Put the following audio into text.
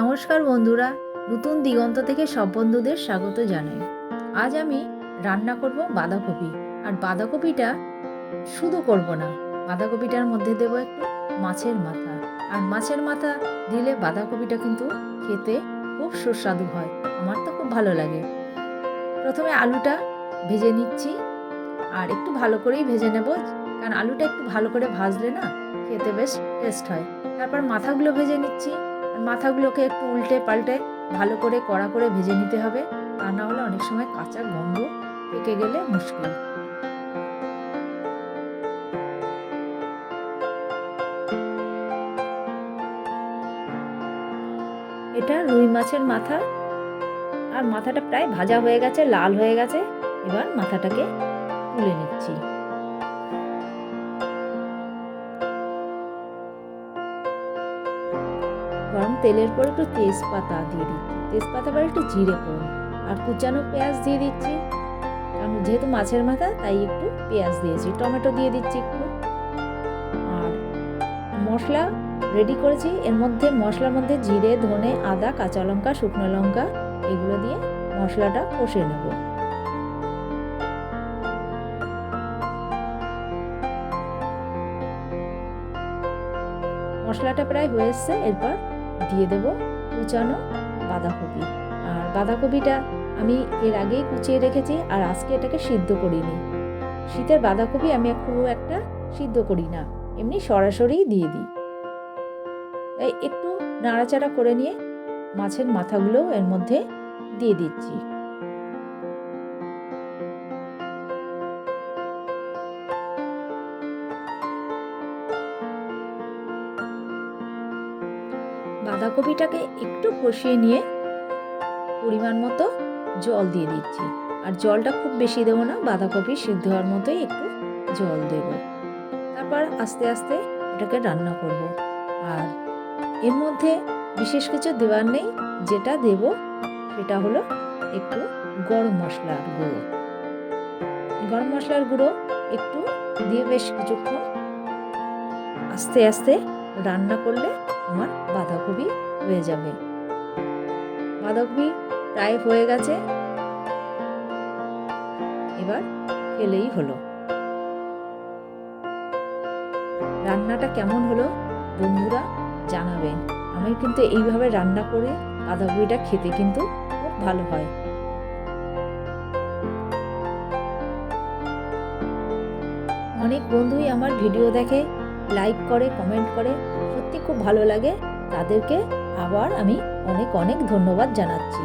নমস্কার বন্ধুরা, নতুন দিগন্ত থেকে সব বন্ধুদের স্বাগত জানাই। আজ আমি রান্না করব বাঁধাকপি। আর বাঁধাকপিটা শুধু করব না, বাঁধাকপিটার মধ্যে দেব একটু মাছের মাথা। আর মাছের মাথা দিলে বাঁধাকপিটা কিন্তু খেতে খুব সুস্বাদু হয়, আমার তো খুব ভালো লাগে। প্রথমে আলুটা ভেজে নিচ্ছি, আর একটু ভালো করেই ভেজে নেব, কারণ আলুটা একটু ভালো করে ভাজলে না খেতে বেশ টেস্ট হয়। তারপর মাথাগুলো ভেজে নিচ্ছি, আর মাথাগুলোকে একটু উল্টে পাল্টে ভালো করে কড়া করে ভেজে নিতে হবে, তা না হলে অনেক সময় কাঁচা গন্ধ পেকে গেলে মুশকিল। এটা রুই মাছের মাথা, আর মাথাটা প্রায় ভাজা হয়ে গেছে, লাল হয়ে গেছে। এবার মাথাটাকে তুলে নিচ্ছি। গরম তেলের পর একটু তেজপাতা দিয়ে দিচ্ছি, তেজপাতা পর একটু জিরে ফোড়ন, আর কুচানো পেঁয়াজ দিয়ে দিচ্ছি। কারণ যেহেতু মাছের মাথা তাই একটু পেঁয়াজ দিয়েছি, টমেটো দিয়ে দিচ্ছি একটু। আর মশলা রেডি করেছি, এর মধ্যে মশলার মধ্যে জিরে, ধনে, আদা, কাঁচা লঙ্কা, শুকনো লঙ্কা এগুলো দিয়ে মশলাটা কষে নেব। মশলাটা প্রায় হয়ে এসছে, এরপর দিয়ে দেব কুচানো বাঁধাকপি। আর বাঁধাকপিটা আমি এর আগেই কুচিয়ে রেখেছি, আর আজকে এটাকে সিদ্ধ করিনি। শীতের বাঁধাকপি আমি খুব একটা সিদ্ধ করি না, এমনি সরাসরি দিয়ে দিই। তাই একটু নাড়াচাড়া করে নিয়ে মাছের মাথাগুলো এর মধ্যে দিয়ে দিচ্ছি। বাঁধাকপিটাকে একটু কষিয়ে নিয়ে পরিমাণ মতো জল দিয়ে দিচ্ছি। আর জলটা খুব বেশি দেবো না, বাঁধাকপি সিদ্ধ হওয়ার মতোই একটু জল দেব। তারপর আস্তে আস্তে এটাকে রান্না করব। আর এর মধ্যে বিশেষ কিছু দেওয়ার নেই, যেটা দেব সেটা হলো একটু গরম মশলার গুঁড়ো। গরম মশলার গুঁড়ো একটু দিয়ে বেশ কিছুক্ষণ আস্তে আস্তে রান্না করলে আমার বাঁধাকপি হয়ে যাবে। বাঁধাকপি প্রায় হয়ে গেছে, এবার খেলেই হলো। রান্নাটা কেমন হলো বন্ধুরা জানাবেন। আমি কিন্তু এইভাবে রান্না করে বাঁধাকপিটা খেতে কিন্তু খুব ভালো হয়। অনেক বন্ধুই আমার ভিডিও দেখে, লাইক করে, কমেন্ট করে, সত্যি খুব ভালো লাগে। তাদেরকে আবার আমি অনেক অনেক ধন্যবাদ জানাচ্ছি।